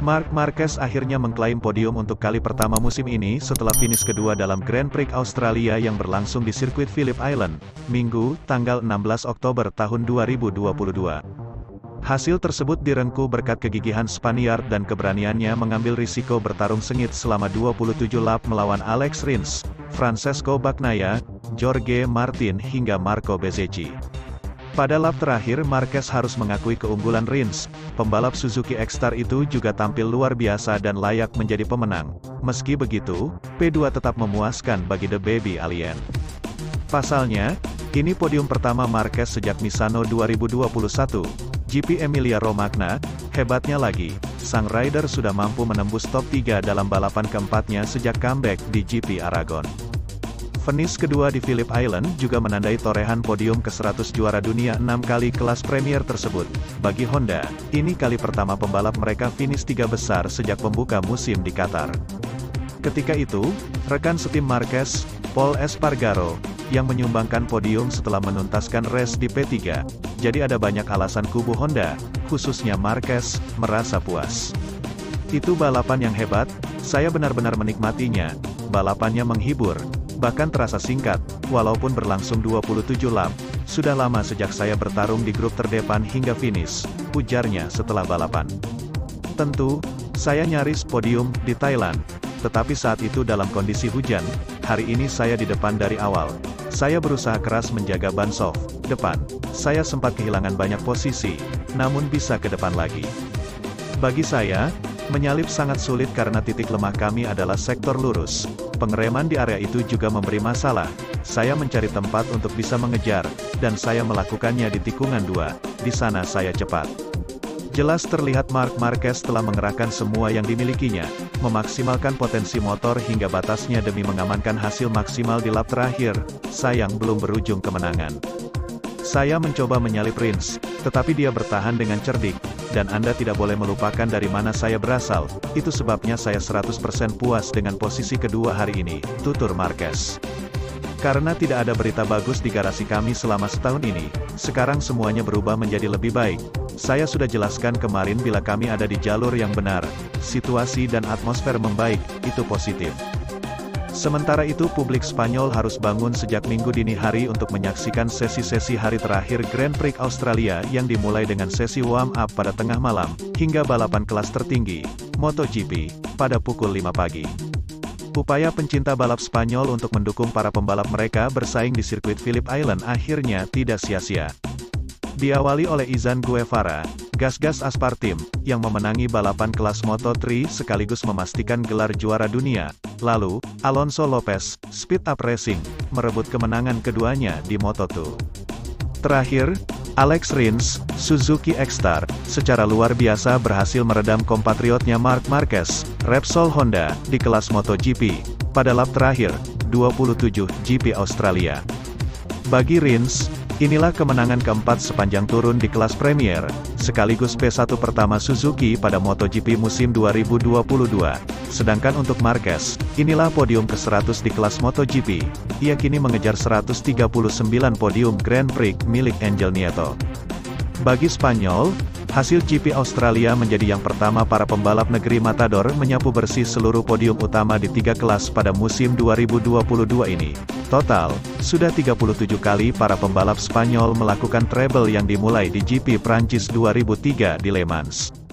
Marc Marquez akhirnya mengklaim podium untuk kali pertama musim ini setelah finish kedua dalam Grand Prix Australia yang berlangsung di sirkuit Phillip Island, Minggu, tanggal 16 Oktober tahun 2022. Hasil tersebut direngkuh berkat kegigihan Spaniard dan keberaniannya mengambil risiko bertarung sengit selama 27 lap melawan Alex Rins, Francesco Bagnaia, Jorge Martin hingga Marco Bezzecchi. Pada lap terakhir Marquez harus mengakui keunggulan Rins. Pembalap Suzuki X-Star itu juga tampil luar biasa dan layak menjadi pemenang. Meski begitu, P2 tetap memuaskan bagi The Baby Alien. Pasalnya, ini podium pertama Marquez sejak Misano 2021, GP Emilia-Romagna. Hebatnya lagi, sang rider sudah mampu menembus top 3 dalam balapan keempatnya sejak comeback di GP Aragon. Finish kedua di Phillip Island juga menandai torehan podium ke-100 juara dunia 6 kali kelas Premier tersebut. Bagi Honda, ini kali pertama pembalap mereka finish 3 besar sejak pembuka musim di Qatar. Ketika itu, rekan setim Marquez, Pol Espargaro, yang menyumbangkan podium setelah menuntaskan race di P3. Jadi ada banyak alasan kubu Honda, khususnya Marquez, merasa puas. Itu balapan yang hebat, saya benar-benar menikmatinya, balapannya menghibur. Bahkan terasa singkat, walaupun berlangsung 27 lap, sudah lama sejak saya bertarung di grup terdepan hingga finish, ujarnya setelah balapan. Tentu, saya nyaris podium di Thailand, tetapi saat itu dalam kondisi hujan, hari ini saya di depan dari awal. Saya berusaha keras menjaga ban soft depan, saya sempat kehilangan banyak posisi, namun bisa ke depan lagi. Bagi saya, menyalip sangat sulit karena titik lemah kami adalah sektor lurus. Pengereman di area itu juga memberi masalah. Saya mencari tempat untuk bisa mengejar, dan saya melakukannya di tikungan 2. Di sana saya cepat. Jelas terlihat Marc Marquez telah mengerahkan semua yang dimilikinya, memaksimalkan potensi motor hingga batasnya demi mengamankan hasil maksimal di lap terakhir. Sayang belum berujung kemenangan. Saya mencoba menyalip Rins, tetapi dia bertahan dengan cerdik. Dan Anda tidak boleh melupakan dari mana saya berasal, itu sebabnya saya 100% puas dengan posisi kedua hari ini, tutur Marquez. Karena tidak ada berita bagus di garasi kami selama setahun ini, sekarang semuanya berubah menjadi lebih baik. Saya sudah jelaskan kemarin bila kami ada di jalur yang benar, situasi dan atmosfer membaik, itu positif. Sementara itu publik Spanyol harus bangun sejak Minggu dini hari untuk menyaksikan sesi-sesi hari terakhir Grand Prix Australia yang dimulai dengan sesi warm-up pada tengah malam, hingga balapan kelas tertinggi, MotoGP, pada pukul 5 pagi. Upaya pencinta balap Spanyol untuk mendukung para pembalap mereka bersaing di sirkuit Phillip Island akhirnya tidak sia-sia. Diawali oleh Izan Guevara, Gas-Gas Aspartim, yang memenangi balapan kelas Moto3 sekaligus memastikan gelar juara dunia. Lalu, Alonso Lopez, Speed Up Racing, merebut kemenangan keduanya di Moto2. Terakhir, Alex Rins, Suzuki X-Star, secara luar biasa berhasil meredam kompatriotnya Marc Marquez, Repsol Honda, di kelas MotoGP, pada lap terakhir, 27 GP Australia. Bagi Rins, inilah kemenangan keempat sepanjang turun di kelas Premier, sekaligus P1 pertama Suzuki pada MotoGP musim 2022. Sedangkan untuk Marquez, inilah podium ke-100 di kelas MotoGP. Ia kini mengejar 139 podium Grand Prix milik Angel Nieto. Bagi Spanyol, hasil GP Australia menjadi yang pertama para pembalap negeri Matador menyapu bersih seluruh podium utama di 3 kelas pada musim 2022 ini. Total, sudah 37 kali para pembalap Spanyol melakukan treble yang dimulai di GP Prancis 2003 di Le Mans.